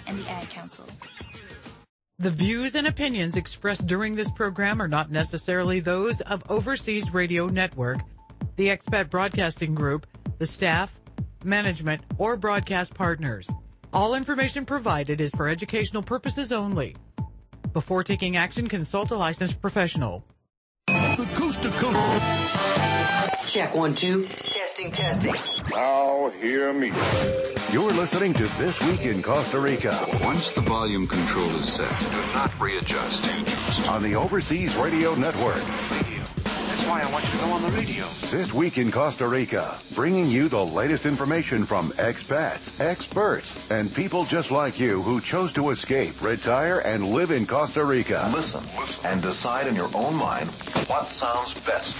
and the Ad Council. The views and opinions expressed during this program are not necessarily those of Overseas Radio Network, the Expat Broadcasting Group, the staff, management, or broadcast partners. All information provided is for educational purposes only. Before taking action, consult a licensed professional. The Coast to Coast. Check 1, 2. Testing. Now hear me. You're listening to This Week in Costa Rica. Once the volume control is set, do not readjust. On the Overseas Radio Network. That's why I want you to go on the radio. This Week in Costa Rica, bringing you the latest information from expats, experts, and people just like you who chose to escape, retire, and live in Costa Rica. Listen and decide in your own mind what sounds best.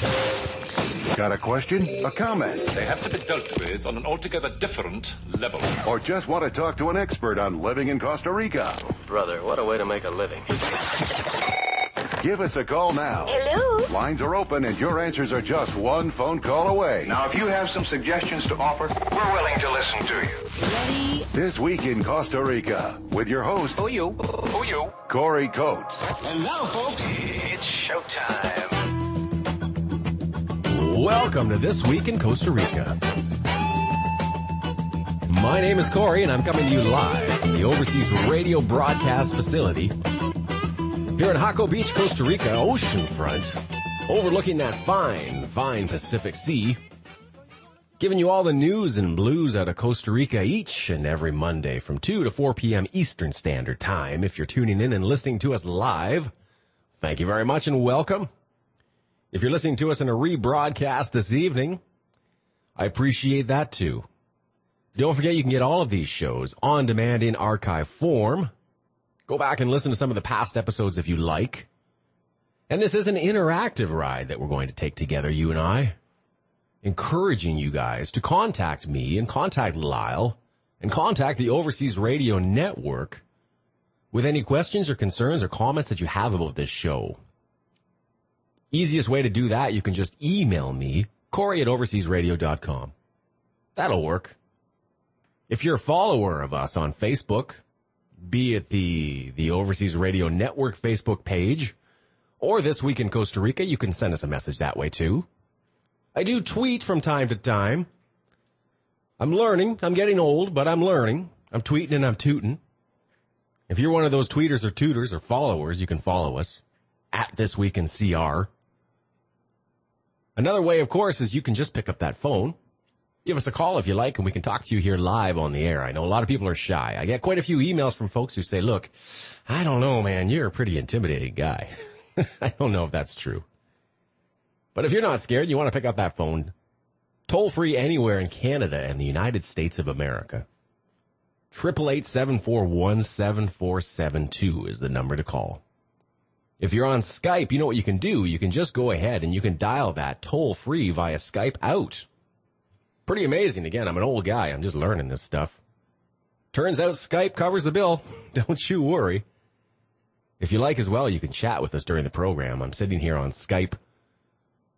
Got a question? A comment? They have to be dealt with on an altogether different level. Or just want to talk to an expert on living in Costa Rica? Brother, what a way to make a living. Give us a call now. Hello? Lines are open and your answers are just one phone call away. Now, if you have some suggestions to offer, we're willing to listen to you. Ready? This Week in Costa Rica with your host, Who you? Corey Coates. And now, folks, it's showtime. Welcome to This Week in Costa Rica. My name is Corey, and I'm coming to you live from the Overseas Radio Broadcast Facility here in Jaco Beach, Costa Rica, oceanfront, overlooking that fine Pacific Sea, giving you all the news and blues out of Costa Rica each and every Monday from 2 to 4 p.m. Eastern Standard Time. If you're tuning in and listening to us live, thank you very much and welcome. If you're listening to us in a rebroadcast this evening, I appreciate that too. Don't forget you can get all of these shows on demand in archive form. Go back and listen to some of the past episodes if you like. And this is an interactive ride that we're going to take together, you and I, encouraging you guys to contact me and contact Lyle and contact the Overseas Radio Network with any questions or concerns or comments that you have about this show. Easiest way to do that, you can just email me, Corey@overseasradio.com. That'll work. If you're a follower of us on Facebook, be it the Overseas Radio Network Facebook page or This Week in Costa Rica, you can send us a message that way too. I do tweet from time to time. I'm learning. I'm getting old, but I'm learning. I'm tweeting and I'm tooting. If you're one of those tweeters or tutors or followers, you can follow us at This Week in CR. Another way, of course, is you can just pick up that phone. Give us a call if you like, and we can talk to you here live on the air. I know a lot of people are shy. I get quite a few emails from folks who say, look, I don't know, man, you're a pretty intimidating guy. I don't know if that's true. But if you're not scared, you want to pick up that phone, toll free anywhere in Canada and the United States of America. 888-741-7472 is the number to call. If you're on Skype, you know what you can do. You can just go ahead and you can dial that toll free via Skype out. Pretty amazing. Again, I'm an old guy. I'm just learning this stuff. Turns out Skype covers the bill. Don't you worry. If you like as well, you can chat with us during the program. I'm sitting here on Skype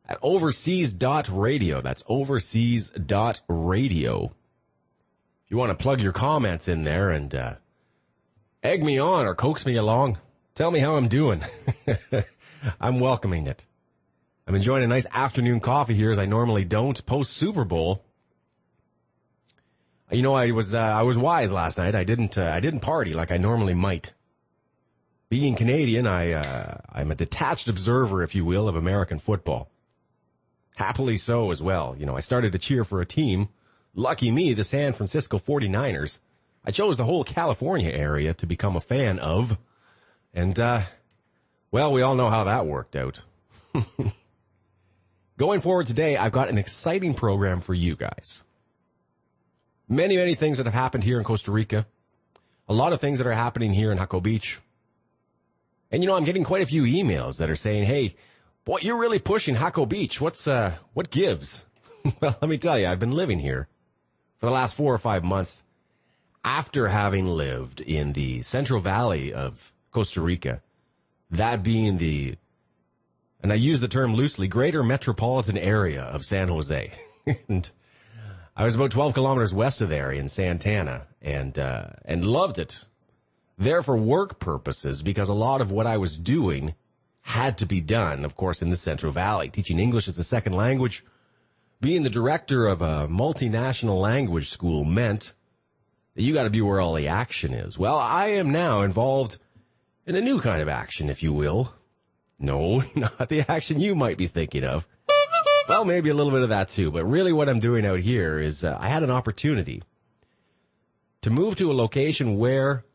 at overseas.radio. That's overseas.radio. If you want to plug your comments in there and egg me on or coax me along, tell me how I'm doing. I'm welcoming it. I'm enjoying a nice afternoon coffee here as I normally don't post Super Bowl. You know, I was wise last night. I didn't party like I normally might. Being Canadian, I'm a detached observer, if you will, of American football. Happily so as well. You know, I started to cheer for a team. Lucky me, the San Francisco 49ers. I chose the whole California area to become a fan of. And, well, we all know how that worked out. Going forward today, I've got an exciting program for you guys. Many things that have happened here in Costa Rica. A lot of things that are happening here in Jaco Beach. And, you know, I'm getting quite a few emails that are saying, hey, boy, you're really pushing Jaco Beach. What gives? Well, let me tell you, I've been living here for the last 4 or 5 months after having lived in the Central Valley of Costa Rica, that being and I use the term loosely, greater metropolitan area of San Jose. And I was about 12 kilometers west of there in Santana. and loved it. There for work purposes, because a lot of what I was doing had to be done, of course, in the Central Valley. Teaching English as a second language, being the director of a multinational language school meant that you got to be where all the action is. Well, I am now involved in a new kind of action, if you will. No, not the action you might be thinking of. Well, maybe a little bit of that too, but really what I'm doing out here is I had an opportunity to move to a location where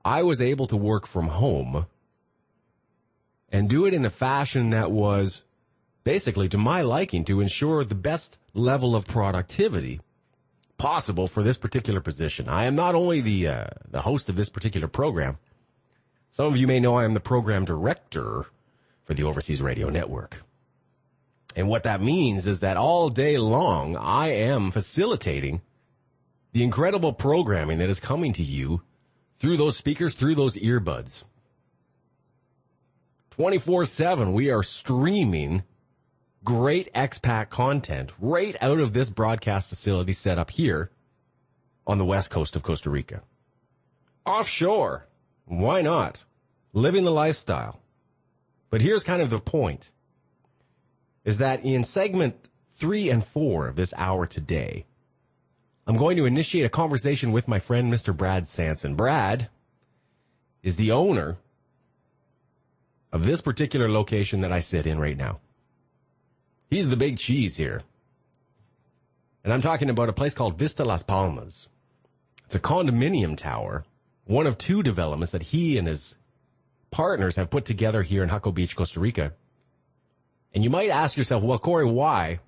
I was able to work from home and do it in a fashion that was basically to my liking, to ensure the best level of productivity possible for this particular position. I am not only the host of this particular program. Some of you may know I am the program director for the Overseas Radio Network. And what that means is that all day long, I am facilitating the incredible programming that is coming to you through those speakers, through those earbuds. 24/7, we are streaming great expat content right out of this broadcast facility set up here on the west coast of Costa Rica. Offshore, why not? Living the lifestyle. But here's kind of the point, is that in segment 3 and 4 of this hour today, I'm going to initiate a conversation with my friend, Mr. Brad Sanson. Brad is the owner of this particular location that I sit in right now. He's the big cheese here. And I'm talking about a place called Vista Las Palmas. It's a condominium tower, one of 2 developments that he and his partners have put together here in Jaco Beach, Costa Rica. And you might ask yourself, well, Corey, why,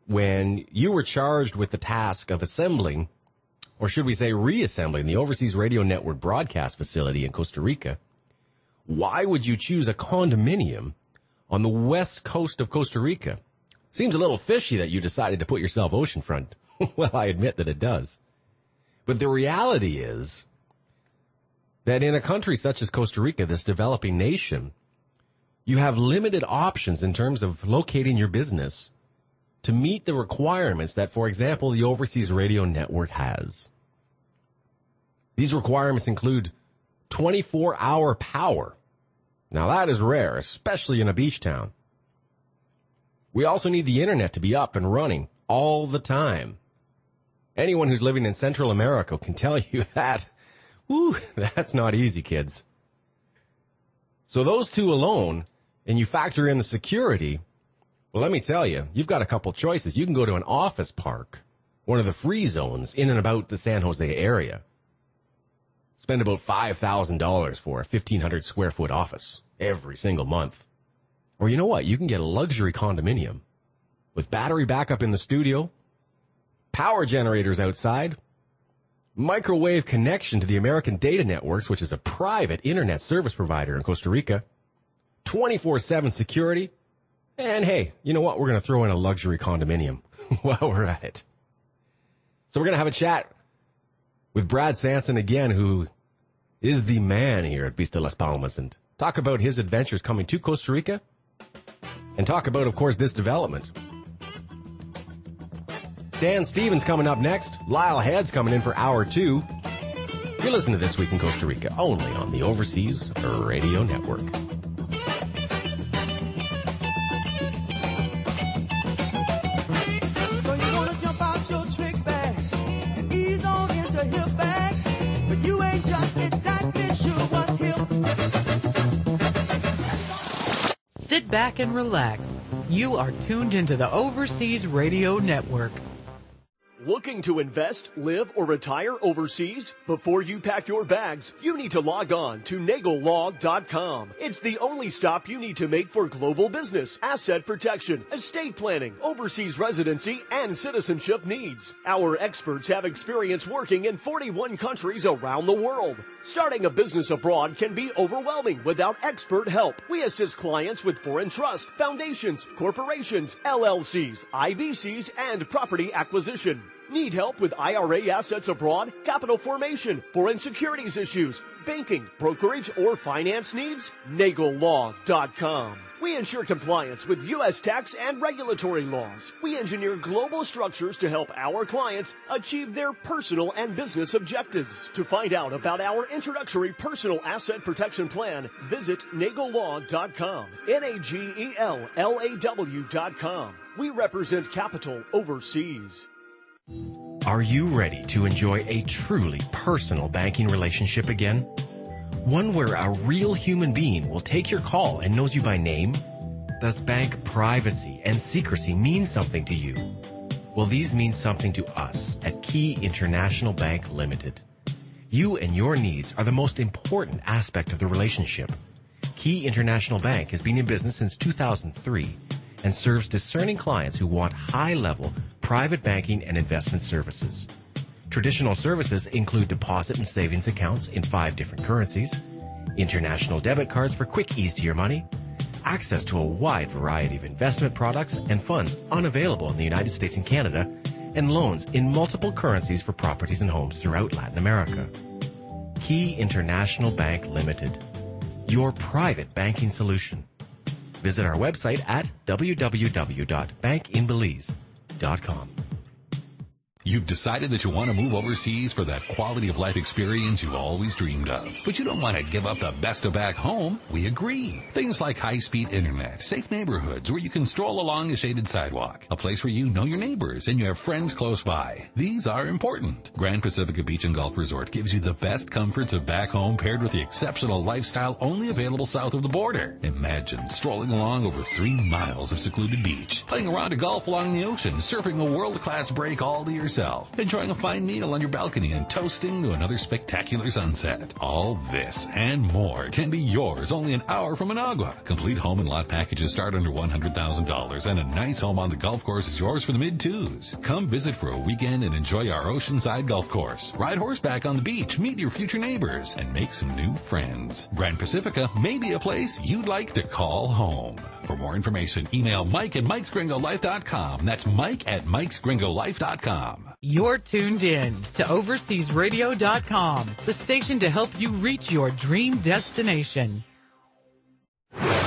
when you were charged with the task of assembling, or should we say reassembling, the Overseas Radio Network broadcast facility in Costa Rica, why would you choose a condominium on the west coast of Costa Rica? Seems a little fishy that you decided to put yourself oceanfront. Well, I admit that it does. But the reality is that in a country such as Costa Rica, this developing nation, you have limited options in terms of locating your business to meet the requirements that, for example, the Overseas Radio Network has. These requirements include 24-hour power. Now, that is rare, especially in a beach town. We also need the internet to be up and running all the time. Anyone who's living in Central America can tell you that. Woo, that's not easy, kids. So those 2 alone, and you factor in the security, well, let me tell you, you've got a couple choices. You can go to an office park, one of the free zones in and about the San Jose area. Spend about $5,000 for a 1,500 square foot office every single month. Or you know what? You can get a luxury condominium with battery backup in the studio, power generators outside, microwave connection to the American Data Networks, which is a private internet service provider in Costa Rica, 24/7 security, and hey, you know what? We're going to throw in a luxury condominium while we're at it. So we're going to have a chat with Brad Sanson again, who is the man here at Vista Las Palmas, and talk about his adventures coming to Costa Rica, and talk about, of course, this development. Dan Stevens coming up next. Lyle Head's coming in for hour 2. You're listening to This Week in Costa Rica, only on the Overseas Radio Network. So you're gonna jump out your trick bag and ease on into hip bag, but you ain't just exactly sure what's hip. Sit back and relax. You are tuned into the Overseas Radio Network. Looking to invest, live, or retire overseas? Before you pack your bags, you need to log on to nagellog.com. It's the only stop you need to make for global business, asset protection, estate planning, overseas residency, and citizenship needs. Our experts have experience working in 41 countries around the world. Starting a business abroad can be overwhelming without expert help. We assist clients with foreign trust, foundations, corporations, LLCs, IBCs, and property acquisition. Need help with IRA assets abroad, capital formation, foreign securities issues, banking, brokerage, or finance needs? nagellog.com. We ensure compliance with U.S. tax and regulatory laws. We engineer global structures to help our clients achieve their personal and business objectives. To find out about our introductory personal asset protection plan, visit NagelLaw.com. NagelLaw.com. We represent capital overseas. Are you ready to enjoy a truly personal banking relationship again? One where a real human being will take your call and knows you by name? Does bank privacy and secrecy mean something to you? Well, these mean something to us at Key International Bank Limited. You and your needs are the most important aspect of the relationship. Key International Bank has been in business since 2003 and serves discerning clients who want high-level private banking and investment services. Traditional services include deposit and savings accounts in 5 different currencies, international debit cards for quick ease to your money, access to a wide variety of investment products and funds unavailable in the United States and Canada, and loans in multiple currencies for properties and homes throughout Latin America. Key International Bank Limited, your private banking solution. Visit our website at www.bankinbelize.com. You've decided that you want to move overseas for that quality of life experience you've always dreamed of. But you don't want to give up the best of back home. We agree. Things like high-speed internet, safe neighborhoods where you can stroll along a shaded sidewalk, a place where you know your neighbors and you have friends close by. These are important. Grand Pacifica Beach and Golf Resort gives you the best comforts of back home paired with the exceptional lifestyle only available south of the border. Imagine strolling along over 3 miles of secluded beach, playing a round of golf along the ocean, surfing a world-class break all to yourself, enjoying a fine meal on your balcony and toasting to another spectacular sunset. All this and more can be yours only an hour from Managua. Complete home and lot packages start under $100,000 and a nice home on the golf course is yours for the mid-twos. Come visit for a weekend and enjoy our oceanside golf course. Ride horseback on the beach, meet your future neighbors, and make some new friends. Grand Pacifica may be a place you'd like to call home. For more information, email Mike at mikesgringolife.com. That's Mike at mikesgringolife.com. You're tuned in to overseasradio.com, the station to help you reach your dream destination.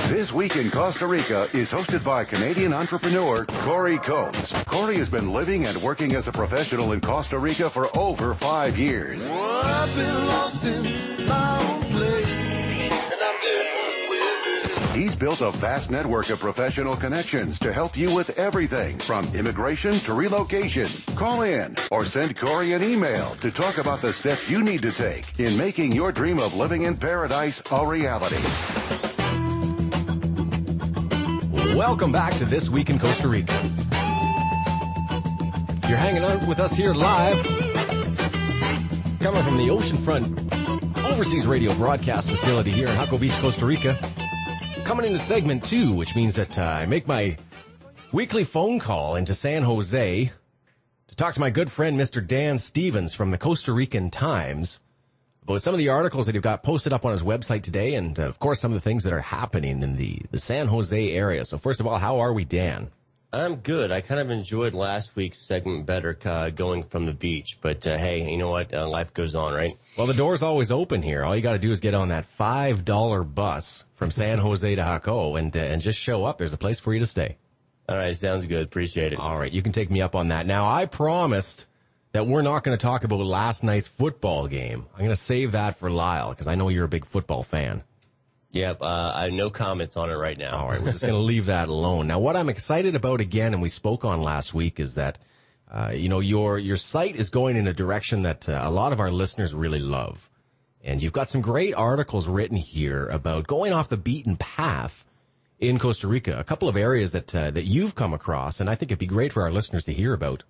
This Week in Costa Rica is hosted by Canadian entrepreneur Corey Coates. Corey has been living and working as a professional in Costa Rica for over 5 years. Well, I've been lost in my own place, and I'm getting with it. He's built a vast network of professional connections to help you with everything from immigration to relocation. Call in or send Corey an email to talk about the steps you need to take in making your dream of living in paradise a reality. Welcome back to This Week in Costa Rica. You're hanging out with us here live, coming from the oceanfront overseas radio broadcast facility here in Jaco Beach, Costa Rica. Coming into segment 2, which means that I make my weekly phone call into San Jose to talk to my good friend, Mr. Dan Stevens from the Costa Rican Times, about some of the articles that he got posted up on his website today, and of course some of the things that are happening in the San Jose area. So first of all, how are we, Dan? I'm good. I kind of enjoyed last week's segment better going from the beach, but hey, you know what? Life goes on, right? Well, the door's always open here. All you got to do is get on that $5 bus from San Jose to Jaco and just show up. There's a place for you to stay. All right, sounds good. Appreciate it. All right, you can take me up on that. Now, I promised that we're not going to talk about last night's football game. I'm going to save that for Lyle, because I know you're a big football fan. Yep, I have no comments on it right now. All right, we're just going to leave that alone. Now, what I'm excited about again, and we spoke on last week, is that, your site is going in a direction that a lot of our listeners really love. And you've got some great articles written here about going off the beaten path in Costa Rica, a couple of areas that you've come across, and I think it'd be great for our listeners to hear about.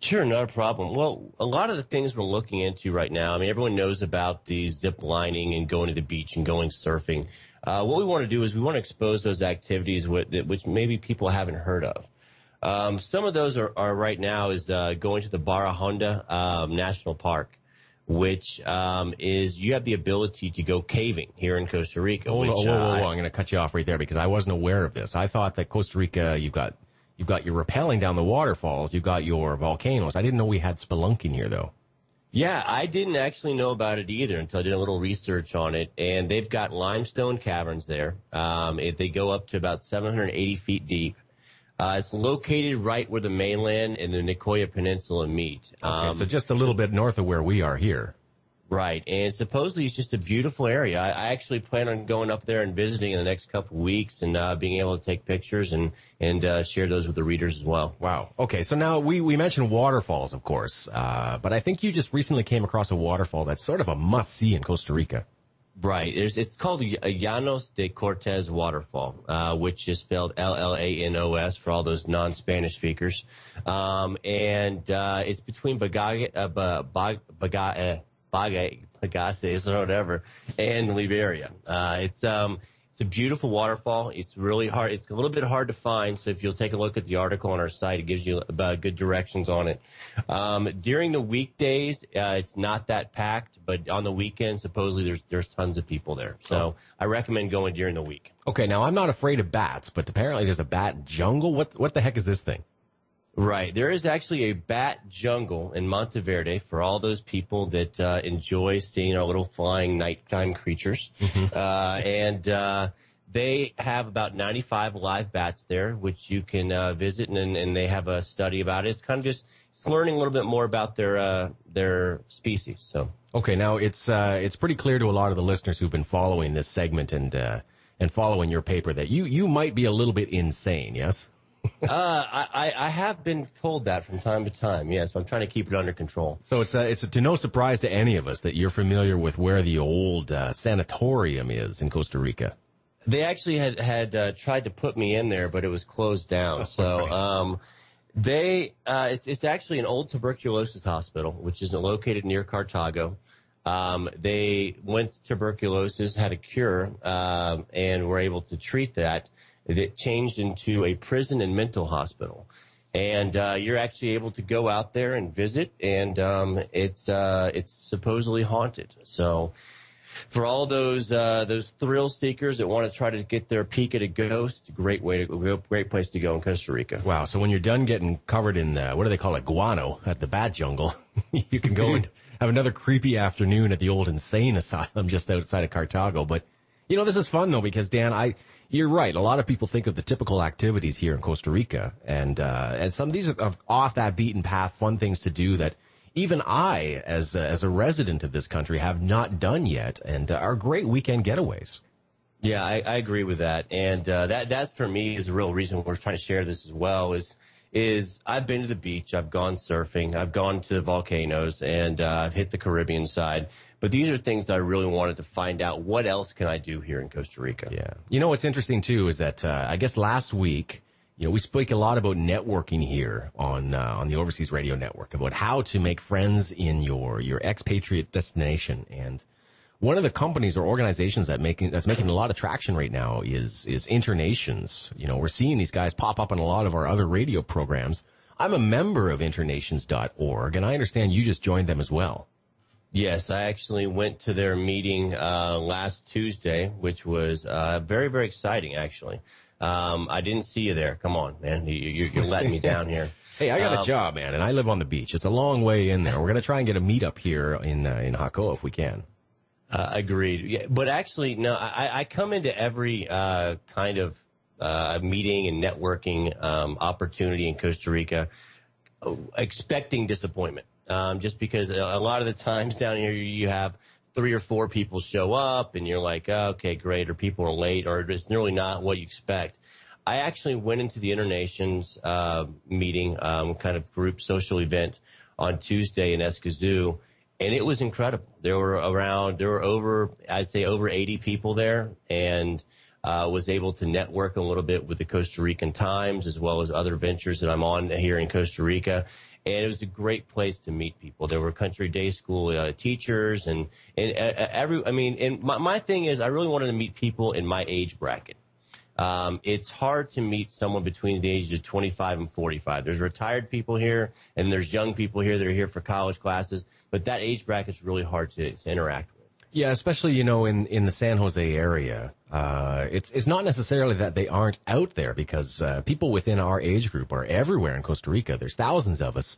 Sure, not a problem. Well, a lot of the things we're looking into right now, I mean, everyone knows about the zip lining and going to the beach and going surfing. What we want to do is we want to expose those activities which maybe people haven't heard of. Some of those are right now is going to the Barra Honda National Park, which is you have the ability to go caving here in Costa Rica. Whoa. I'm going to cut you off right there because I wasn't aware of this. I thought that Costa Rica, you've got your rappelling down the waterfalls. You've got your volcanoes. I didn't know we had spelunking here, though. Yeah, I didn't actually know about it either until I did a little research on it. And they've got limestone caverns there. They go up to about 780 feet deep. It's located right where the mainland and the Nicoya Peninsula meet. Okay, so just a little bit north of where we are here. Right, and supposedly it's just a beautiful area. I actually plan on going up there and visiting in the next couple of weeks and being able to take pictures and share those with the readers as well. Wow. Okay, so now we mentioned waterfalls, of course, but I think you just recently came across a waterfall that's sort of a must-see in Costa Rica. Right. It's called the Llanos de Cortez Waterfall, which is spelled Llanos for all those non-Spanish speakers. It's between Bagaces or whatever, and Liberia. It's a beautiful waterfall. It's really hard. It's a little bit hard to find. So if you'll take a look at the article on our site, it gives you good directions on it. During the weekdays, it's not that packed, but on the weekends, supposedly there's tons of people there. So I recommend going during the week. Okay. Now I'm not afraid of bats, but apparently there's a bat jungle. What the heck is this thing? Right. There is actually a bat jungle in Monterverde for all those people that enjoy seeing our little flying nighttime creatures. They have about 95 live bats there, which you can visit, and they have a study about it. It's kind of just learning a little bit more about their species. So okay, now it's pretty clear to a lot of the listeners who've been following this segment and following your paper that you might be a little bit insane. Yes. I have been told that from time to time. Yes, but I'm trying to keep it under control. So it's to no surprise to any of us that you're familiar with where the old Sanatorium is in Costa Rica. They actually had tried to put me in there, but it was closed down. So it's actually an old tuberculosis hospital, which is located near Cartago. They went to tuberculosis, had a cure, and were able to treat that. It changed into a prison and mental hospital. And you're actually able to go out there and visit, and it's supposedly haunted. So for all those thrill seekers that want to try to get their peek at a ghost, great place to go in Costa Rica. Wow. So when you're done getting covered in what do they call it, guano at the bat jungle, you can go and have another creepy afternoon at the old insane asylum just outside of Cartago. But this is fun though, because Dan, you're right. A lot of people think of the typical activities here in Costa Rica, and some of these are off that beaten path, fun things to do that even I, as a resident of this country, have not done yet, and are great weekend getaways. Yeah, I agree with that, and that's for me is the real reason we're trying to share this as well. Is I've been to the beach, I've gone surfing, I've gone to volcanoes, and I've hit the Caribbean side. But these are things that I really wanted to find out. What else can I do here in Costa Rica? Yeah. What's interesting, too, is that I guess last week, we spoke a lot about networking here on the Overseas Radio Network, about how to make friends in your expatriate destination. And one of the companies or organizations that's making a lot of traction right now is InterNations. We're seeing these guys pop up in a lot of our other radio programs. I'm a member of InterNations.org, and I understand you just joined them as well. Yes, I actually went to their meeting last Tuesday, which was very, very exciting, actually. I didn't see you there. Come on, man. You're letting me down here. Hey, I got a job, man, and I live on the beach. It's a long way in there. We're going to try and get a meetup here in Jaco if we can. Agreed. Yeah, but actually, no, I come into every kind of meeting and networking opportunity in Costa Rica expecting disappointment. Just because a lot of the times down here you have 3 or 4 people show up and you're like, oh, okay, great, or people are late, or it's really not what you expect. I actually went into the InterNations meeting, kind of group social event on Tuesday in Escazú, and it was incredible. There were over 80 people there, and was able to network a little bit with the Costa Rican Times as well as other ventures that I'm on here in Costa Rica. And it was a great place to meet people. There were country day school teachers and my thing is I really wanted to meet people in my age bracket. It's hard to meet someone between the ages of 25 and 45. There's retired people here and there's young people here that are here for college classes, but that age bracket's really hard to interact with. Yeah, especially, in the San Jose area. It's not necessarily that they aren't out there, because people within our age group are everywhere in Costa Rica. There's thousands of us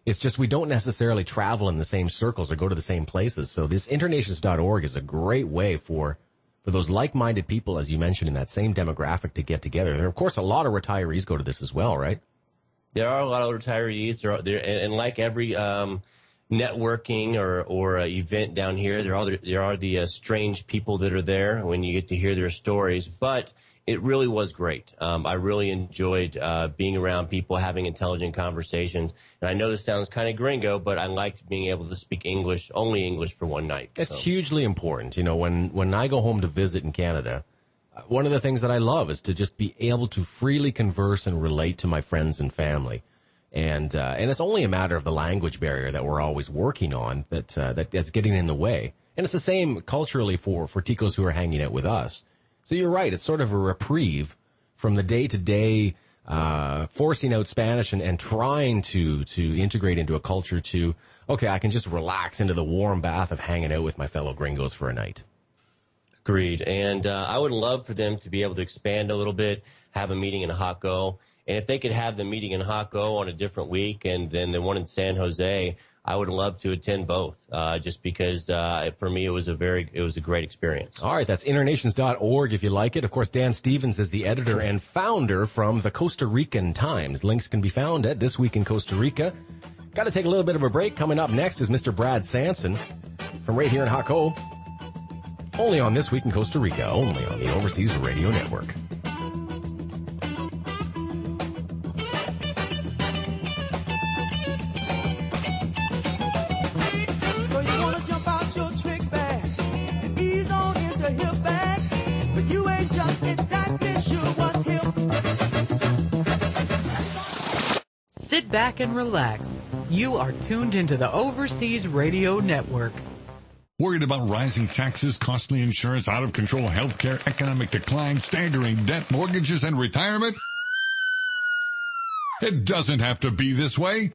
It's just we don't necessarily travel in the same circles or go to the same places. So this InterNations.org is a great way for those like-minded people, as you mentioned, in that same demographic to get together. There are, of course, a lot of retirees go to this as well, right? There are a lot of retirees. And like every networking or event down here, there are the strange people that are there when you get to hear their stories. But it really was great. I really enjoyed being around people, having intelligent conversations. And I know this sounds kind of gringo, but I liked being able to speak English, only English for one night. It's hugely important. You know, when I go home to visit in Canada, one of the things that I love is to just be able to freely converse and relate to my friends and family. And it's only a matter of the language barrier that we're always working on that's getting in the way. And it's the same culturally for Ticos who are hanging out with us. So you're right. It's sort of a reprieve from the day-to-day forcing out Spanish and trying to integrate into a culture to, okay, I can just relax into the warm bath of hanging out with my fellow gringos for a night. Agreed. And I would love for them to be able to expand a little bit, have a meeting in Jaco. And if they could have the meeting in Jaco on a different week and then the one in San Jose, I would love to attend both, just because for me it was a great experience. All right, that's InterNations.org if you like it. Of course, Dan Stevens is the editor and founder from the Costa Rican Times. Links can be found at This Week in Costa Rica. Got to take a little bit of a break. Coming up next is Mr. Brad Sanson from right here in Jaco. Only on This Week in Costa Rica, only on the Overseas Radio Network. Sit back and relax. You are tuned into the Overseas Radio Network. Worried about rising taxes, costly insurance, out-of-control healthcare, economic decline, staggering debt, mortgages, and retirement? It doesn't have to be this way.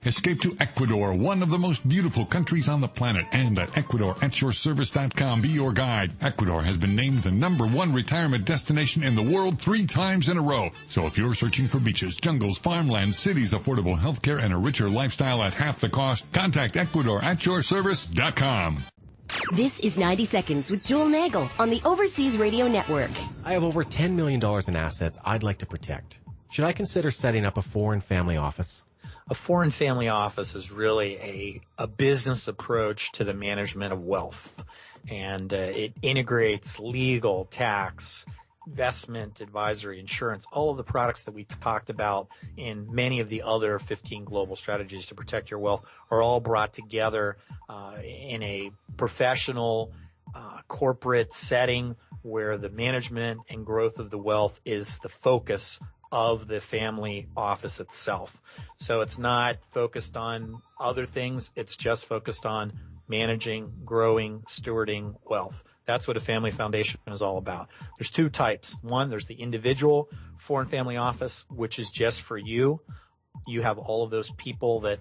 Escape to Ecuador, one of the most beautiful countries on the planet, and at EcuadorAtYourService.com, be your guide. Ecuador has been named the #1 retirement destination in the world 3 times in a row. So if you're searching for beaches, jungles, farmlands, cities, affordable healthcare, and a richer lifestyle at half the cost, contact EcuadorAtYourService.com. This is 90 Seconds with Joel Nagel on the Overseas Radio Network. I have over $10 million in assets I'd like to protect. Should I consider setting up a foreign family office? A foreign family office is really a business approach to the management of wealth, and it integrates legal, tax, investment, advisory, insurance, all of the products that we talked about in many of the other 15 global strategies to protect your wealth are all brought together in a professional corporate setting where the management and growth of the wealth is the focus of the family office itself. So it's not focused on other things. It's just focused on managing, growing, stewarding wealth. That's what a family foundation is all about. There's 2 types. One, there's the individual foreign family office, which is just for you. You have all of those people that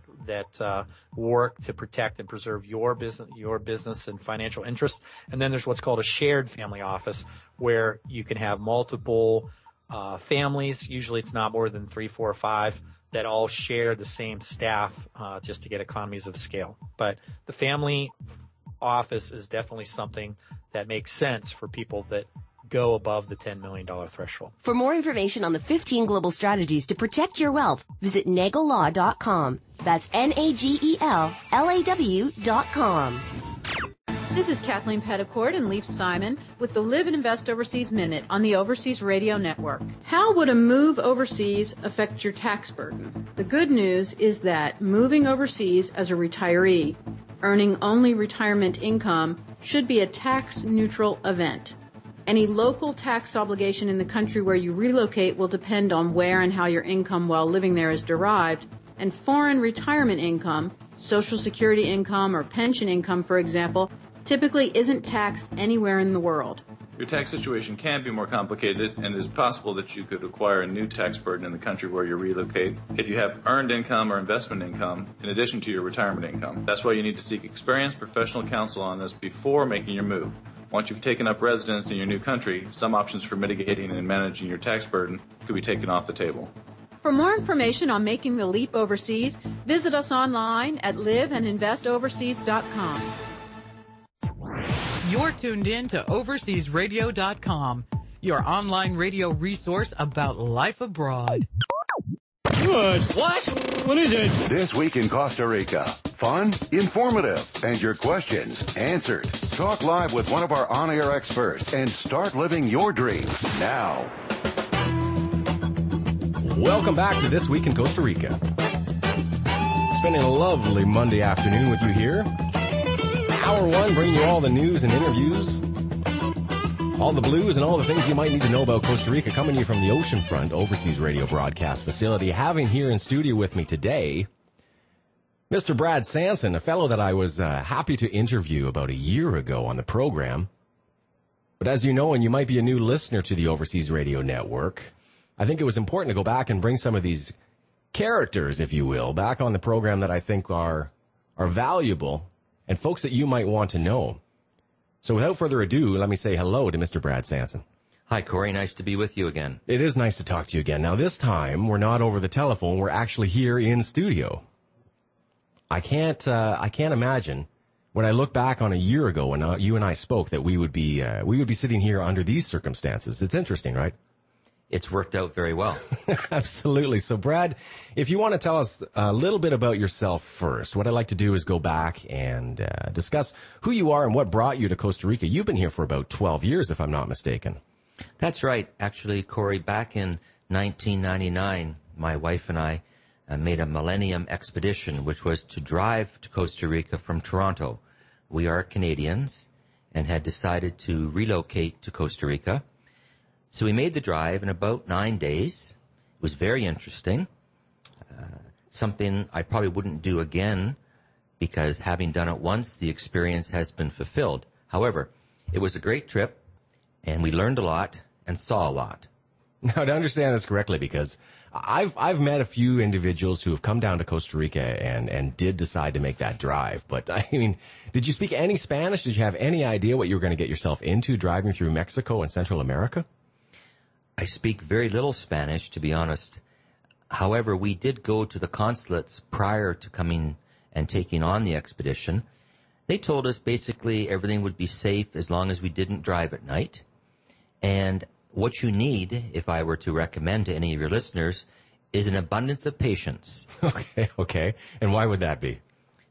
work to protect and preserve your business and financial interests. And then there's what's called a shared family office, where you can have multiple families. Usually it's not more than 3, 4, or 5 that all share the same staff just to get economies of scale. But the family office is definitely something that makes sense for people that go above the $10 million threshold. For more information on the 15 global strategies to protect your wealth, visit NagelLaw.com. That's NagelLaw.com. This is Kathleen Petticourt and Leif Simon with the Live and Invest Overseas Minute on the Overseas Radio Network. How would a move overseas affect your tax burden? The good news is that moving overseas as a retiree, earning only retirement income, should be a tax-neutral event. Any local tax obligation in the country where you relocate will depend on where and how your income while living there is derived, and foreign retirement income, Social Security income or pension income, for example, typically isn't taxed anywhere in the world. Your tax situation can be more complicated, and it is possible that you could acquire a new tax burden in the country where you relocate if you have earned income or investment income in addition to your retirement income. That's why you need to seek experienced professional counsel on this before making your move. Once you've taken up residence in your new country, some options for mitigating and managing your tax burden could be taken off the table. For more information on making the leap overseas, visit us online at liveandinvestoverseas.com. You're tuned in to overseasradio.com, your online radio resource about life abroad. What? What is it? This week in Costa Rica. Fun, informative, and your questions answered. Talk live with one of our on-air experts and start living your dream now. Welcome back to This Week in Costa Rica. Spending a lovely Monday afternoon with you here. Hour one, bringing you all the news and interviews, all the blues and all the things you might need to know about Costa Rica, coming to you from the oceanfront overseas radio broadcast facility. Having here in studio with me today, Mr. Brad Sanson, a fellow that I was happy to interview about a year ago on the program. But as you know, and you might be a new listener to the Overseas Radio Network, I think it was important to go back and bring some of these characters, if you will, back on the program that I think are valuable and folks that you might want to know. So without further ado, let me say hello to Mr. Brad Sanson. Hi, Corey. Nice to be with you again. It is nice to talk to you again. Now, this time, we're not over the telephone. We're actually here in studio. I can't imagine when I look back on a year ago when you and I spoke that we would be sitting here under these circumstances. It's interesting, right? It's worked out very well. Absolutely. So, Brad, if you want to tell us a little bit about yourself first, what I'd like to do is go back and discuss who you are and what brought you to Costa Rica. You've been here for about 12 years, if I'm not mistaken. That's right. Actually, Corey, back in 1999, my wife and I made a Millennium Expedition, which was to drive to Costa Rica from Toronto. We are Canadians and had decided to relocate to Costa Rica. So we made the drive in about 9 days. It was very interesting. Something I probably wouldn't do again because having done it once, the experience has been fulfilled. However, it was a great trip and we learned a lot and saw a lot. Now, to understand this correctly, because I've met a few individuals who have come down to Costa Rica and did decide to make that drive. But I mean, did you speak any Spanish? Did you have any idea what you were going to get yourself into driving through Mexico and Central America? I speak very little Spanish, to be honest. However, we did go to the consulates prior to coming and taking on the expedition. They told us basically everything would be safe as long as we didn't drive at night. And what you need, if I were to recommend to any of your listeners, is an abundance of patience. Okay. And why would that be?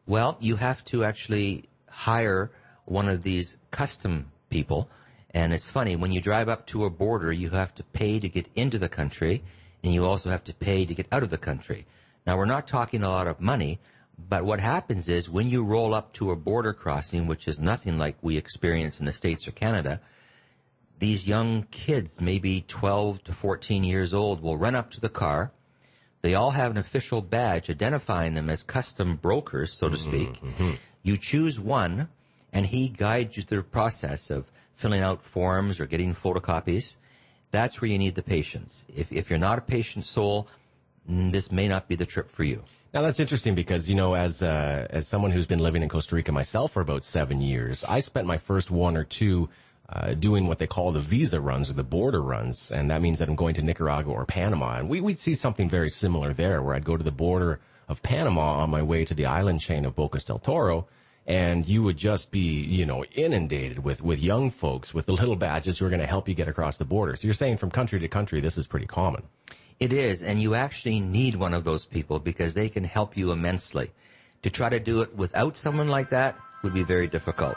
Well, you have to actually hire one of these custom people. And it's funny, when you drive up to a border, you have to pay to get into the country, and you also have to pay to get out of the country. Now, we're not talking a lot of money, but what happens is when you roll up to a border crossing, which is nothing like we experience in the States or Canada, these young kids, maybe 12 to 14 years old, will run up to the car. They all have an official badge identifying them as custom brokers, so to speak. Mm-hmm. You choose one, and he guides you through the process of filling out forms or getting photocopies. That's where you need the patience. If you're not a patient soul, this may not be the trip for you. Now, that's interesting because, you know, as someone who's been living in Costa Rica myself for about 7 years, I spent my first one or two doing what they call the visa runs or the border runs. And that means that I'm going to Nicaragua or Panama. And we'd see something very similar there where I'd go to the border of Panama on my way to the island chain of Bocas del Toro. And you would just be, you know, inundated with young folks with the little badges who are going to help you get across the border. So you're saying from country to country, this is pretty common. It is, and you actually need one of those people because they can help you immensely. To try to do it without someone like that would be very difficult.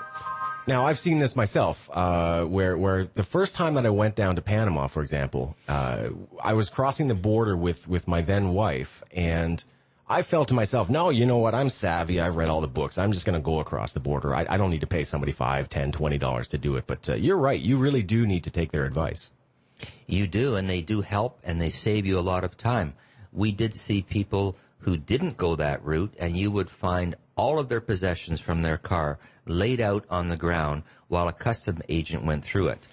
Now, I've seen this myself, where the first time that I went down to Panama, for example, I was crossing the border with my then wife, and I felt to myself, no, you know what, I'm savvy, I've read all the books, I'm just going to go across the border. I don't need to pay somebody $5, $10, $20 to do it. But you're right, you really do need to take their advice. You do, and they do help, and they save you a lot of time. We did see people who didn't go that route, and you would find all of their possessions from their car laid out on the ground while a custom agent went through it.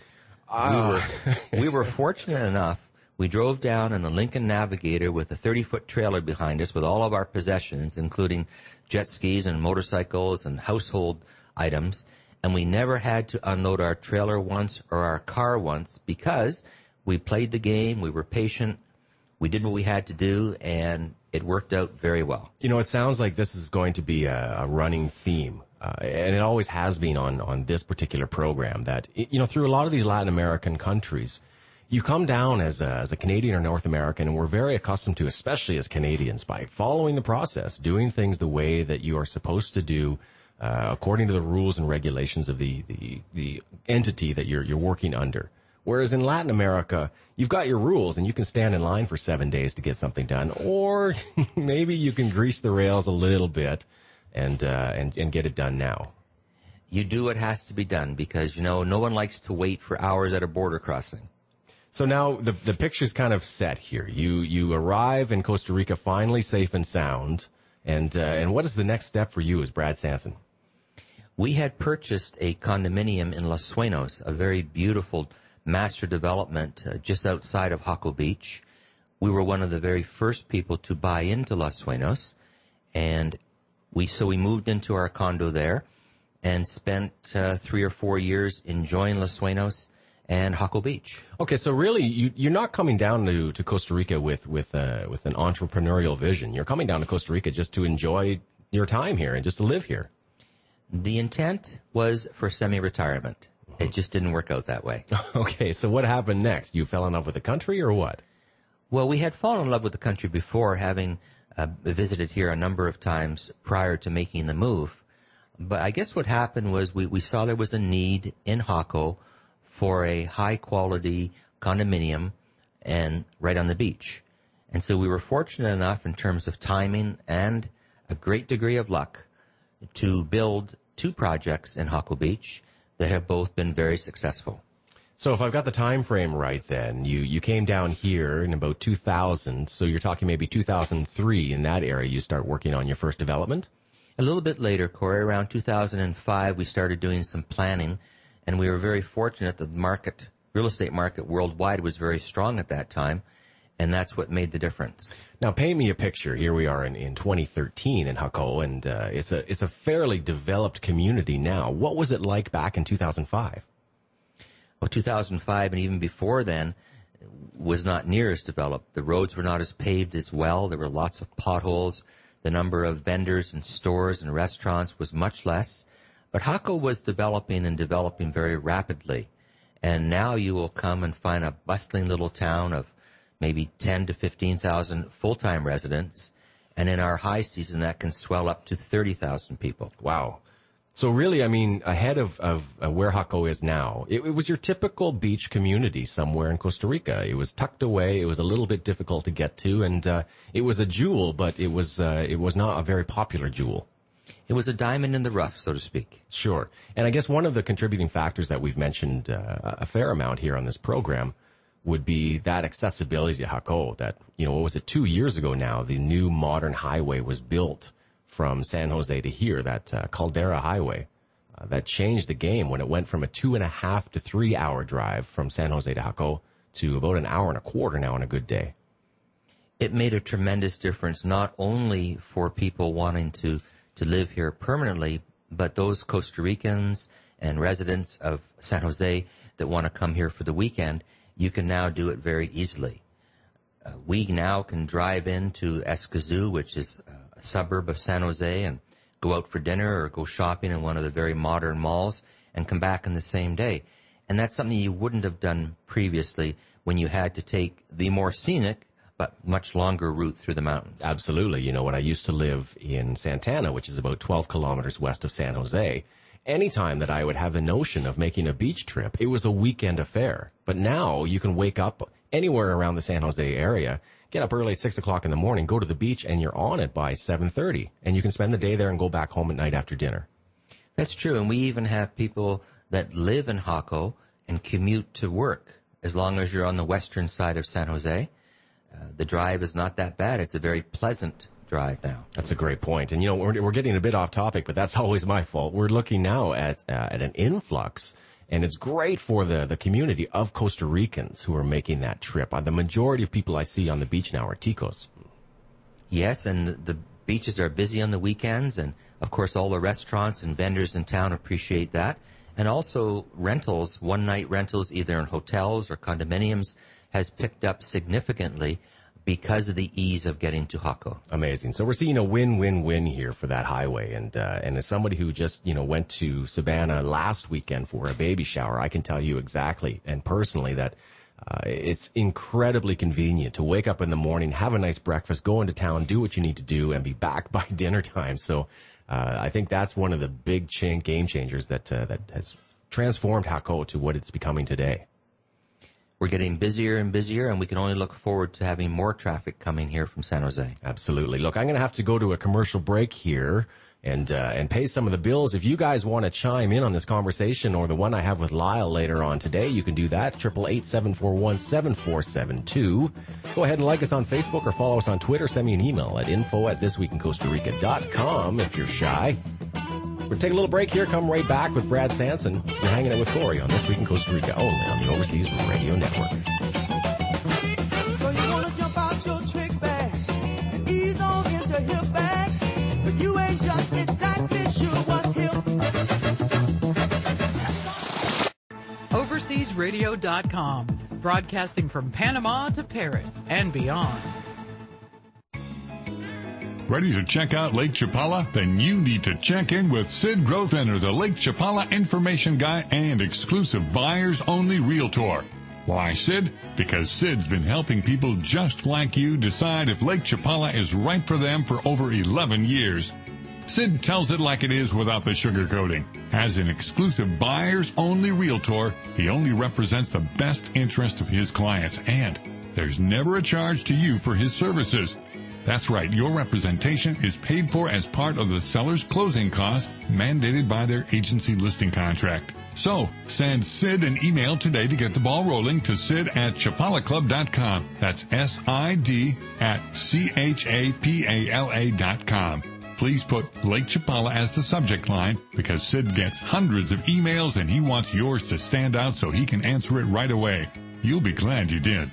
We were fortunate enough. We drove down in a Lincoln Navigator with a 30-foot trailer behind us with all of our possessions, including jet skis and motorcycles and household items, and we never had to unload our trailer once or our car once because we played the game, we were patient, We did what we had to do, and it worked out very well. You know, it sounds like this is going to be a running theme, and it always has been on this particular program, that, you know, through a lot of these Latin American countries, you come down as a Canadian or North American, and we're very accustomed to, especially as Canadians, by following the process, doing things the way that you are supposed to do, according to the rules and regulations of the entity that you're working under. Whereas in Latin America, you've got your rules and you can stand in line for 7 days to get something done, or maybe you can grease the rails a little bit and get it done now. You do what has to be done because, you know, no one likes to wait for hours at a border crossing. So now the picture's kind of set here. You arrive in Costa Rica finally safe and sound, and what is the next step for you as Brad Sanson? We had purchased a condominium in Los Sueños, a very beautiful master development just outside of Jaco Beach. We were one of the very first people to buy into Los Sueños, and we moved into our condo there and spent 3 or 4 years enjoying Los Sueños and Jaco Beach. Okay, so really you're not coming down to Costa Rica with an entrepreneurial vision. You're coming down to Costa Rica just to enjoy your time here and just to live here. The intent was for semi-retirement. It just didn't work out that way. Okay, so what happened next? You fell in love with the country or what? Well, we had fallen in love with the country before, having visited here a number of times prior to making the move. But I guess what happened was we saw there was a need in Jaco for a high-quality condominium and right on the beach. And so we were fortunate enough in terms of timing and a great degree of luck to build 2 projects in Jaco Beach that have both been very successful. So if I've got the time frame right, then you came down here in about 2000, so you're talking maybe 2003 in that area you start working on your first development? A little bit later, Corey, around 2005, we started doing some planning, and we were very fortunate that the real estate market worldwide was very strong at that time, and that's what made the difference. Now, paint me a picture. Here we are in 2013 in Jaco, and it's a fairly developed community now. What was it like back in 2005? Well, 2005 and even before then was not near as developed. The roads were not as paved as well. There were lots of potholes. The number of vendors and stores and restaurants was much less. But Jaco was developing very rapidly. And now you will come and find a bustling little town of maybe 10 to 15,000 full-time residents, and in our high season, that can swell up to 30,000 people. Wow. So really, I mean, ahead of where Jaco is now, it was your typical beach community somewhere in Costa Rica. It was tucked away. It was a little bit difficult to get to, and it was a jewel, but it was not a very popular jewel. It was a diamond in the rough, so to speak. Sure. And I guess one of the contributing factors that we've mentioned a fair amount here on this program would be that accessibility to Jaco, that, you know, what was it, 2 years ago now, the new modern highway was built from San Jose to here, that Caldera Highway. That changed the game when it went from a 2.5 to 3 hour drive from San Jose to Jaco to about an hour and a quarter now on a good day. It made a tremendous difference, not only for people wanting to live here permanently, but those Costa Ricans and residents of San Jose that want to come here for the weekend. You can now do it very easily. We now can drive into Escazú, which is a suburb of San Jose, and go out for dinner or go shopping in one of the very modern malls and come back in the same day. And that's something you wouldn't have done previously when you had to take the more scenic but much longer route through the mountains. Absolutely. You know, when I used to live in Santana, which is about 12 kilometers west of San Jose, anytime that I would have the notion of making a beach trip, it was a weekend affair. But now you can wake up anywhere around the San Jose area, get up early at 6 o'clock in the morning, go to the beach, and you're on it by 7:30. And you can spend the day there and go back home at night after dinner. That's true. And we even have people that live in Jaco and commute to work. As long as you're on the western side of San Jose, the drive is not that bad. It's a very pleasant drive now. That's a great point. And, you know, we're getting a bit off topic, but that's always my fault. We're looking now at an influx, and it's great for the community of Costa Ricans who are making that trip. The majority of people I see on the beach now are Ticos. Yes, and the beaches are busy on the weekends, and, of course, all the restaurants and vendors in town appreciate that. And also rentals, one-night rentals, either in hotels or condominiums, has picked up significantly because of the ease of getting to Jaco. Amazing. So we're seeing a win-win-win here for that highway. And as somebody who just, went to Savannah last weekend for a baby shower, I can tell you exactly and personally that it's incredibly convenient to wake up in the morning, have a nice breakfast, go into town, do what you need to do, and be back by dinner time. So I think that's one of the big game changers that has transformed Jaco to what it's becoming today. We're getting busier and busier, and we can only look forward to having more traffic coming here from San Jose. Absolutely. Look, I'm going to have to go to a commercial break here and pay some of the bills. If you guys want to chime in on this conversation or the one I have with Lyle later on today, you can do that. 888-741-7472. Go ahead and like us on Facebook or follow us on Twitter. Send me an email at info@thisweekincostarica.com if you're shy. We'll take a little break here, come right back with Brad Sanson. You're hanging out with Corey on This Week in Costa Rica, only on the Overseas Radio Network. So you want to jump out your trick bag and ease on into hip bag, but you ain't just exactly sure what's hip. OverseasRadio.com, broadcasting from Panama to Paris and beyond. Ready to check out Lake Chapala? Then you need to check in with Sid Grothendler, the Lake Chapala information guy and exclusive buyers-only realtor. Why, Sid? Because Sid's been helping people just like you decide if Lake Chapala is right for them for over 11 years. Sid tells it like it is without the sugarcoating. As an exclusive buyers-only realtor, he only represents the best interest of his clients, and there's never a charge to you for his services. That's right, your representation is paid for as part of the seller's closing cost mandated by their agency listing contract. So, send Sid an email today to get the ball rolling to sid@chapalaclub.com. That's SID@CHAPALA.com. Please put Lake Chapala as the subject line because Sid gets hundreds of emails and he wants yours to stand out so he can answer it right away. You'll be glad you did.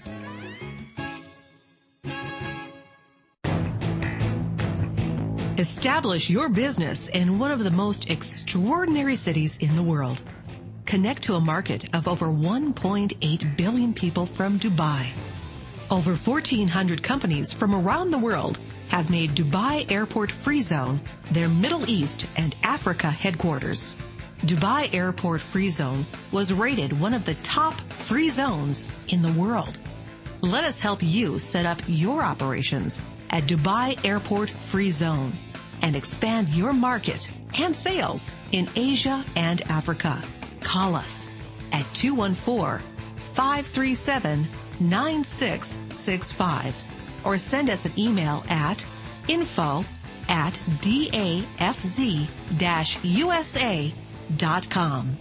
Establish your business in one of the most extraordinary cities in the world. Connect to a market of over 1.8 billion people from Dubai. Over 1,400 companies from around the world have made Dubai Airport Free Zone their Middle East and Africa headquarters. Dubai Airport Free Zone was rated one of the top free zones in the world. Let us help you set up your operations at Dubai Airport Free Zone and expand your market and sales in Asia and Africa. Call us at 214-537-9665 or send us an email at info@dafz-usa.com.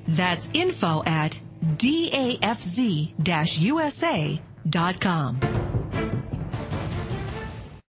That's info@dafz-usa.com.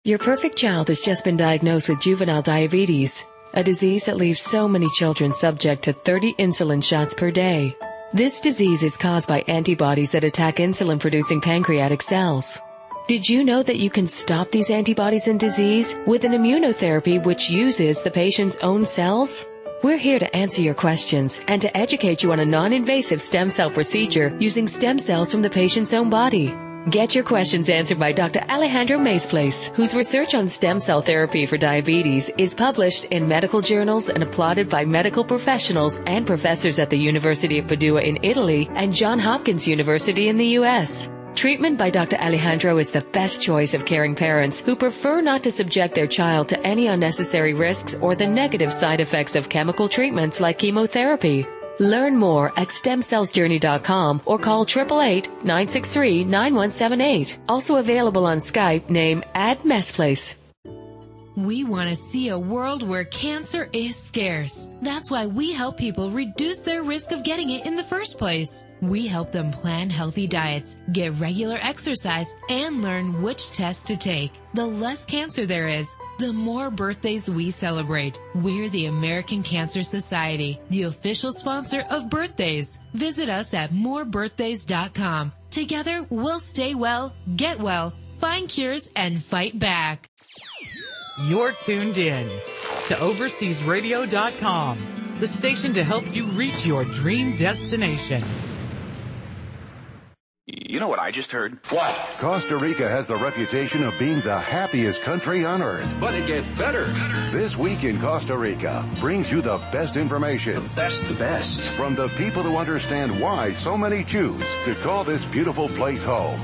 Your perfect child has just been diagnosed with juvenile diabetes, a disease that leaves so many children subject to 30 insulin shots per day. This disease is caused by antibodies that attack insulin-producing pancreatic cells. Did you know that you can stop these antibodies in disease with an immunotherapy which uses the patient's own cells? We're here to answer your questions and to educate you on a non-invasive stem cell procedure using stem cells from the patient's own body. Get your questions answered by Dr. Alejandro Maesplace, whose research on stem cell therapy for diabetes is published in medical journals and applauded by medical professionals and professors at the University of Padua in Italy and Johns Hopkins University in the U.S. Treatment by Dr. Alejandro is the best choice of caring parents who prefer not to subject their child to any unnecessary risks or the negative side effects of chemical treatments like chemotherapy. Learn more at stemcellsjourney.com or call 888-963-9178. Also available on Skype, name @Maesplace. We want to see a world where cancer is scarce. That's why we help people reduce their risk of getting it in the first place. We help them plan healthy diets, get regular exercise, and learn which tests to take. The less cancer there is, the more birthdays we celebrate. We're the American Cancer Society, the official sponsor of birthdays. Visit us at morebirthdays.com. Together, we'll stay well, get well, find cures, and fight back. You're tuned in to OverseasRadio.com, the station to help you reach your dream destination. you know what I just heard? What? Costa Rica has the reputation of being the happiest country on earth. But it gets better. This Week in Costa Rica brings you the best information. The best. From the people who understand why so many choose to call this beautiful place home.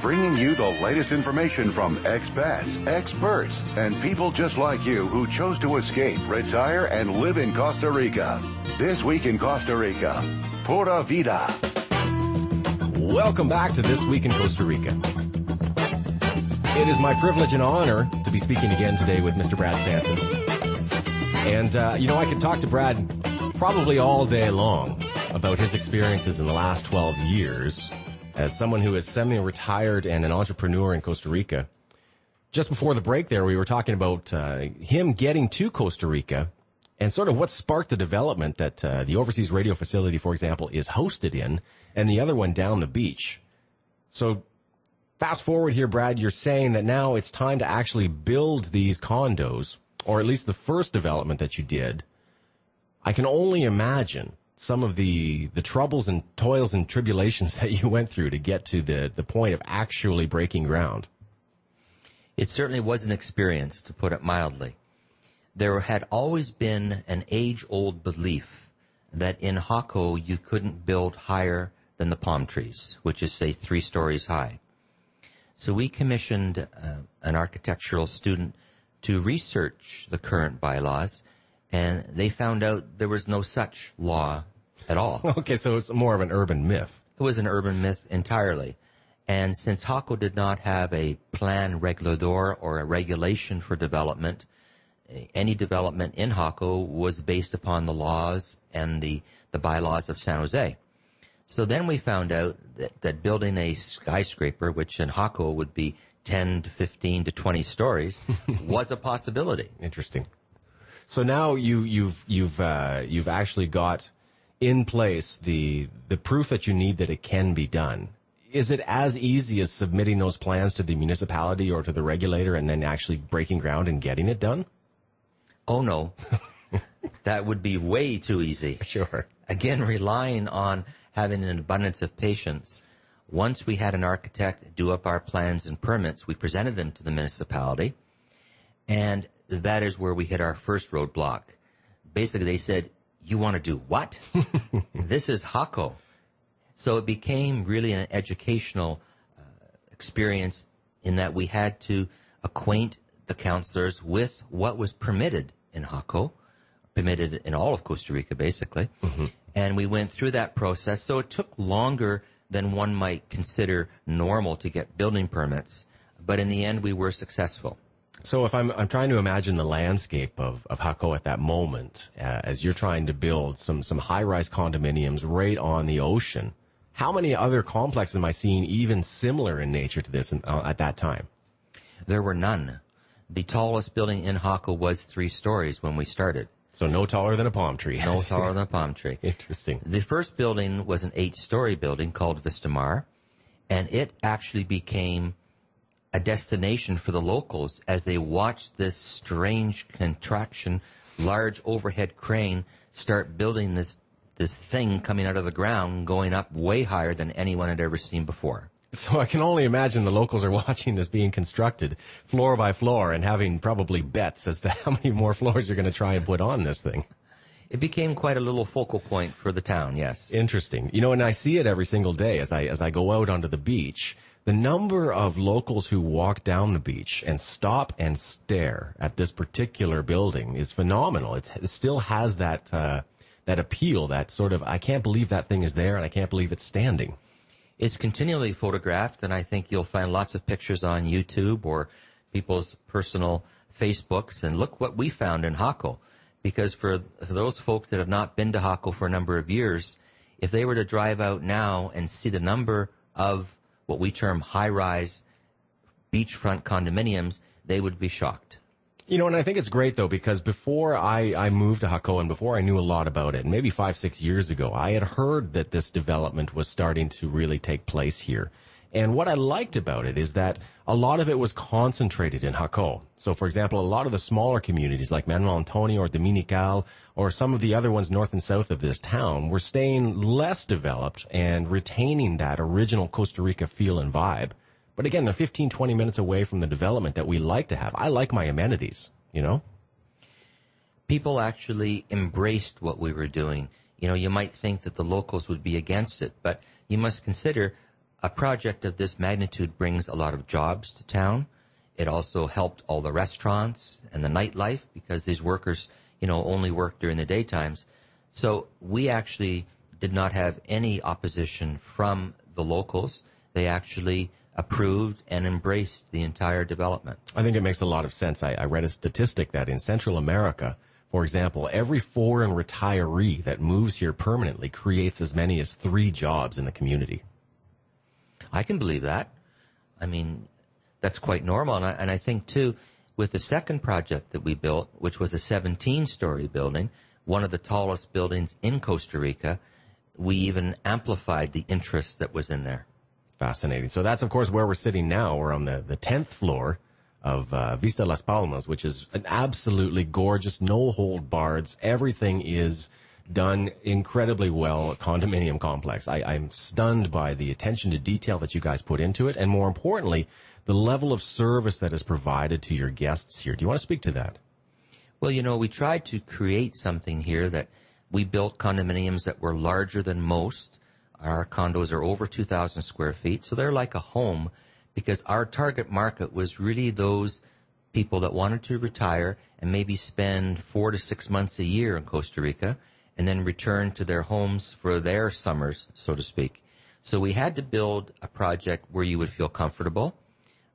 Bringing you the latest information from expats, experts, and people just like you who chose to escape, retire, and live in Costa Rica. This Week in Costa Rica. Pura Vida. Welcome back to This Week in Costa Rica. It is my privilege and honor to be speaking again today with Mr. Brad Sanson. And, I could talk to Brad probably all day long about his experiences in the last 12 years as someone who is semi-retired and an entrepreneur in Costa Rica. Just before the break there, we were talking about him getting to Costa Rica and sort of what sparked the development that the Overseas Radio Facility, for example, is hosted in, and the other one down the beach. So fast forward here, Brad, you're saying that now it's time to actually build these condos, or at least the first development that you did. I can only imagine some of the troubles and toils and tribulations that you went through to get to the point of actually breaking ground. It certainly was an experience, to put it mildly. There had always been an age-old belief that in Jaco you couldn't build higher than the palm trees, which is, say, 3 stories high. So we commissioned an architectural student to research the current bylaws, and they found out there was no such law at all. Okay, so it's more of an urban myth. It was an urban myth entirely. And since Jaco did not have a plan regulador or a regulation for development, any development in Jaco was based upon the laws and the bylaws of San Jose. So then we found out that building a skyscraper, which in Jaco would be 10 to 15 to 20 stories, was a possibility. Interesting. So now you've actually got in place the proof that you need that it can be done. Is it as easy as submitting those plans to the municipality or to the regulator and then actually breaking ground and getting it done? Oh, no. That would be way too easy. Sure. Again, relying on having an abundance of patience. Once we had an architect do up our plans and permits, we presented them to the municipality, and that is where we hit our first roadblock. Basically, they said, "You want to do what?" This is Jaco. So it became really an educational experience in that we had to acquaint the counselors with what was permitted in Jaco, permitted in all of Costa Rica, basically. Mm-hmm. And we went through that process. So it took longer than one might consider normal to get building permits. But in the end, we were successful. So if I'm trying to imagine the landscape of Jaco at that moment, as you're trying to build some high-rise condominiums right on the ocean, how many other complexes am I seeing even similar in nature to this at that time? There were none. The tallest building in Jaco was 3 stories when we started. So no taller than a palm tree. No taller than a palm tree. Interesting. The first building was an 8-story building called Vista Mar, and it actually became a destination for the locals as they watched this strange contraction, large overhead crane start building this thing coming out of the ground, going up way higher than anyone had ever seen before. So I can only imagine the locals are watching this being constructed floor by floor and having probably bets as to how many more floors you're going to try and put on this thing. It became quite a little focal point for the town, yes. Interesting. And I see it every single day as I go out onto the beach. The number of locals who walk down the beach and stop and stare at this particular building is phenomenal. It still has that appeal, that sort of, I can't believe that thing is there and I can't believe it's standing. It's continually photographed, and I think you'll find lots of pictures on YouTube or people's personal Facebooks. And look what we found in Jaco. Because for those folks that have not been to Jaco for a number of years, if they were to drive out now and see the number of what we term high-rise beachfront condominiums, they would be shocked. And I think it's great, though, because before I moved to Jaco and before I knew a lot about it, maybe 5-6 years ago, I had heard that this development was starting to really take place here. And what I liked about it is that a lot of it was concentrated in Jaco. So, for example, a lot of the smaller communities like Manuel Antonio or Dominical or some of the other ones north and south of this town were staying less developed and retaining that original Costa Rica feel and vibe. But again, they're 15, 20 minutes away from the development that we like to have. I like my amenities, you know? People actually embraced what we were doing. You know, you might think that the locals would be against it, but you must consider a project of this magnitude brings a lot of jobs to town. It also helped all the restaurants and the nightlife because these workers, you know, only work during the daytimes. So we actually did not have any opposition from the locals. They actually approved and embraced the entire development. I think it makes a lot of sense. I read a statistic that in Central America, for example, every foreign retiree that moves here permanently creates as many as 3 jobs in the community. I can believe that. I mean, that's quite normal. And I think, too, with the second project that we built, which was a 17-story building, one of the tallest buildings in Costa Rica, we even amplified the interest that was in there. Fascinating. So that's, of course, where we're sitting now. We're on the 10th floor of Vista Las Palmas, which is an absolutely gorgeous, no-hold-barred. Everything is done incredibly well condominium complex. I'm stunned by the attention to detail that you guys put into it, and more importantly, the level of service that is provided to your guests here. Do you want to speak to that? Well, you know, we tried to create something here that we built condominiums that were larger than most. Our condos are over 2,000 square feet, so they're like a home because our target market was really those people that wanted to retire and maybe spend 4 to 6 months a year in Costa Rica and then return to their homes for their summers, so to speak. So we had to build a project where you would feel comfortable,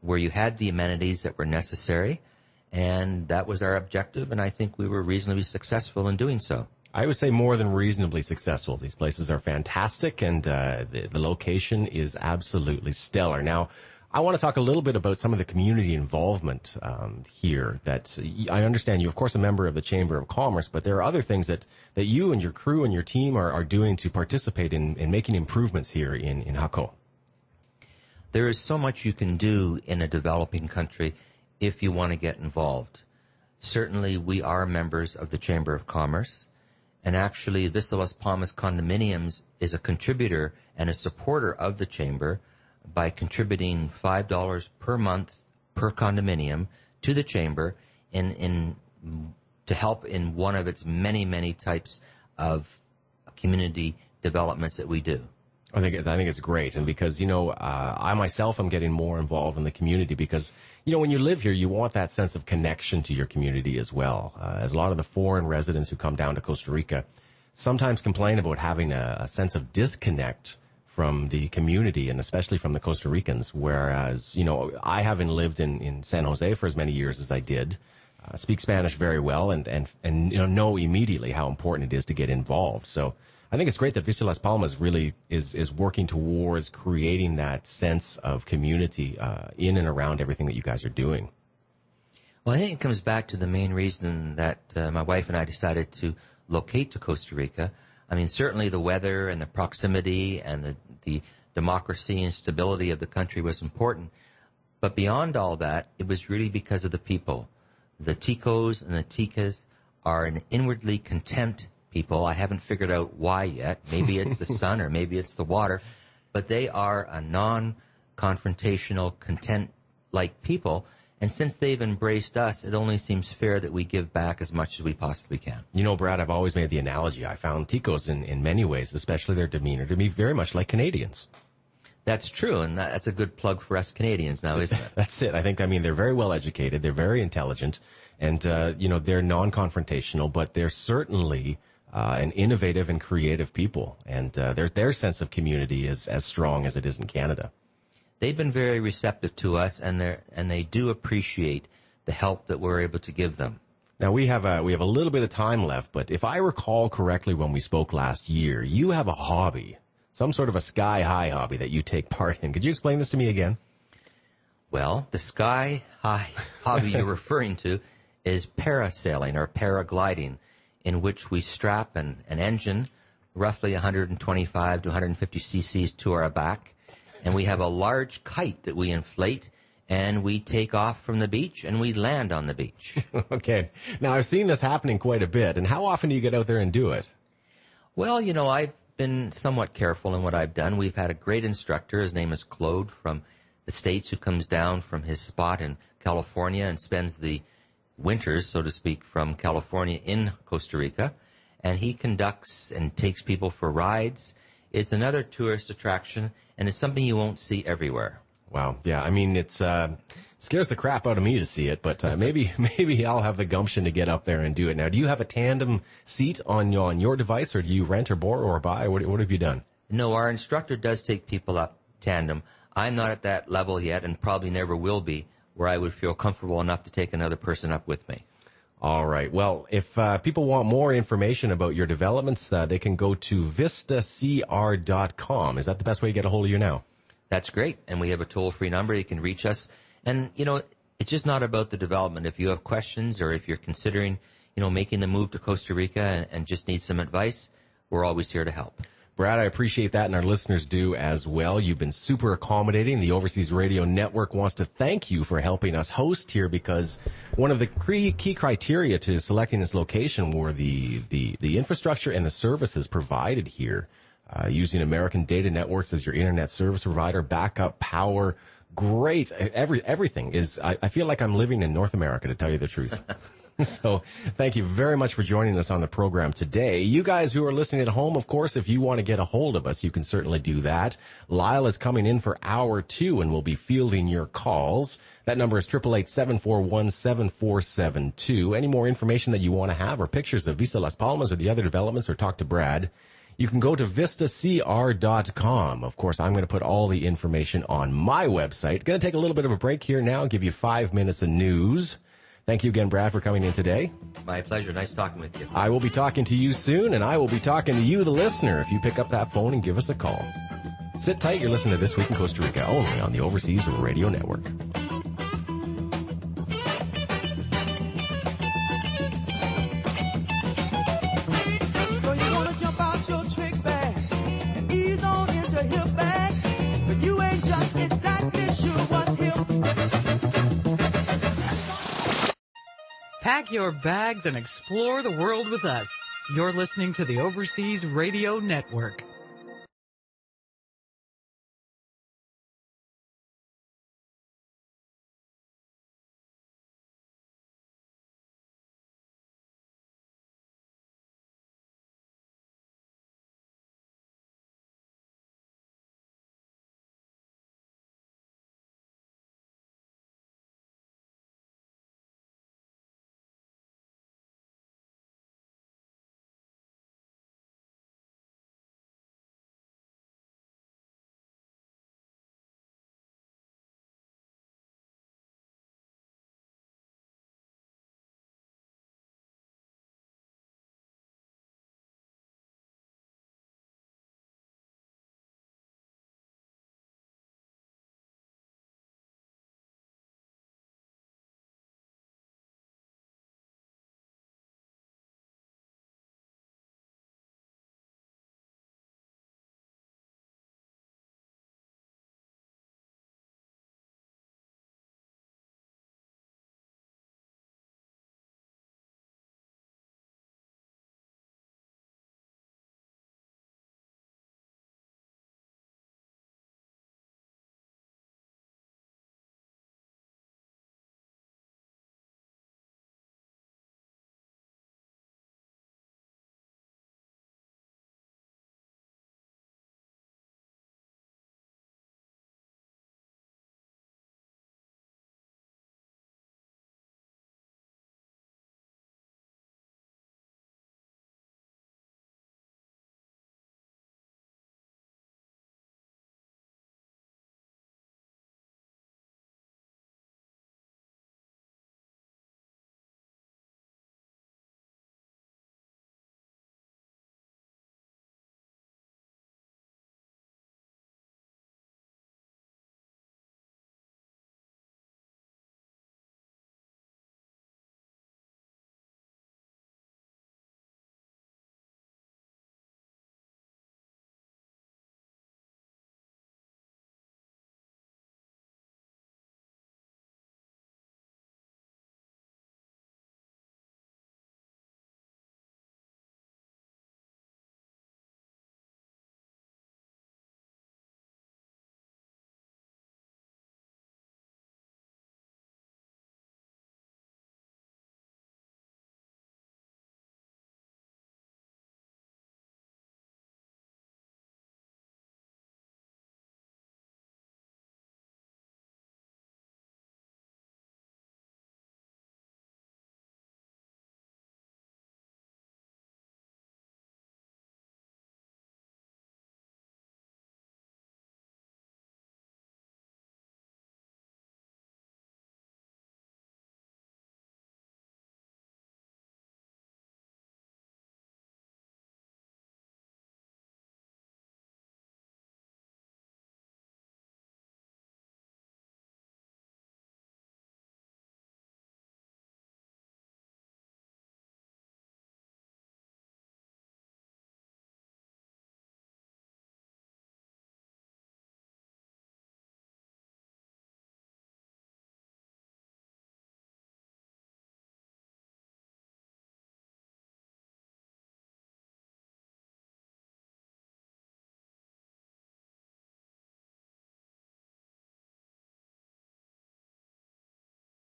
where you had the amenities that were necessary, and that was our objective, and I think we were reasonably successful in doing so. I would say more than reasonably successful. These places are fantastic, and the location is absolutely stellar. Now, I want to talk a little bit about some of the community involvement here. That I understand you're, of course, a member of the Chamber of Commerce, but there are other things that you and your crew and your team are doing to participate in making improvements here in Jaco. There is so much you can do in a developing country if you want to get involved. Certainly, we are members of the Chamber of Commerce, and actually, Vista Las Palmas Condominiums is a contributor and a supporter of the Chamber by contributing $5 per month per condominium to the Chamber to help in one of its many, many types of community developments that we do. I think it's great, and because, you know, I myself am getting more involved in the community because, you know, when you live here, you want that sense of connection to your community as well. As a lot of the foreign residents who come down to Costa Rica sometimes complain about having a sense of disconnect from the community and especially from the Costa Ricans, whereas, you know, I haven't lived in San Jose for as many years as I did, speak Spanish very well, and you know immediately how important it is to get involved. So I think it's great that Vista Las Palmas really is working towards creating that sense of community in and around everything that you guys are doing. Well, I think it comes back to the main reason that my wife and I decided to locate to Costa Rica. I mean, certainly the weather and the proximity and the democracy and stability of the country was important. But beyond all that, it was really because of the people. The Ticos and the Ticas are an inwardly content people. I haven't figured out why yet. Maybe it's the sun or maybe it's the water. But they are a non-confrontational, content-like people. And since they've embraced us, it only seems fair that we give back as much as we possibly can. You know, Brad, I've always made the analogy. I found Ticos in many ways, especially their demeanor, to be very much like Canadians. That's true, and that's a good plug for us Canadians now, isn't it? That's it. I think, they're very well educated, they're very intelligent, and, you know, they're non-confrontational, but they're certainly an innovative and creative people, and their sense of community is as strong as it is in Canada. They've been very receptive to us, and they do appreciate the help that we're able to give them. Now, we have a little bit of time left, but if I recall correctly when we spoke last year, you have a hobby, some sort of a sky-high hobby that you take part in. Could you explain this to me again? Well, the sky-high hobby you're referring to is parasailing or paragliding, in which we strap an engine, roughly 125 to 150 cc's, to our back, And we have a large kite that we inflate, and we take off from the beach, and we land on the beach. Okay. Now, I've seen this happening quite a bit. And how often do you get out there and do it? Well, you know, I've been somewhat careful in what I've done. We've had a great instructor. His name is Claude from the States, who comes down from his spot in California and spends the winters, so to speak, from California in Costa Rica. And he conducts and takes people for rides. It's another tourist attraction, and it's something you won't see everywhere. Wow. Yeah. I mean, it's scares the crap out of me to see it, but maybe I'll have the gumption to get up there and do it. Now, do you have a tandem seat on your device, or do you rent or borrow or buy? What have you done? No, our instructor does take people up tandem. I'm not at that level yet, and probably never will be, where I would feel comfortable enough to take another person up with me. All right. Well, if people want more information about your developments, they can go to vistacr.com. Is that the best way to get a hold of you now? That's great. And we have a toll-free number. You can reach us. And, you know, it's just not about the development. If you have questions, or if you're considering, you know, making the move to Costa Rica and just need some advice, we're always here to help. Brad, I appreciate that, and our listeners do as well. You've been super accommodating. The Overseas Radio Network wants to thank you for helping us host here, because one of the key criteria to selecting this location were the infrastructure and the services provided here. Using American Data Networks as your internet service provider, backup power, great. Everything is, I feel like I'm living in North America, to tell you the truth. So thank you very much for joining us on the program today. You guys who are listening at home, of course, if you want to get a hold of us, you can certainly do that. Lyle is coming in for hour 2 and will be fielding your calls. That number is 888-741-7472. Any more information that you want to have, or pictures of Vista Las Palmas or the other developments, or talk to Brad, you can go to vistacr.com. Of course, I'm going to put all the information on my website. Going to take a little bit of a break here now, give you 5 minutes of news. Thank you again, Brad, for coming in today. My pleasure. Nice talking with you. I will be talking to you soon, and I will be talking to you, the listener, if you pick up that phone and give us a call. Sit tight. You're listening to This Week in Costa Rica, only on the Overseas Radio Network. So you want to jump out your trick bag and ease on into hip bag, but you ain't just exactly sure what's hip. Pack your bags and explore the world with us. You're listening to the Overseas Radio Network.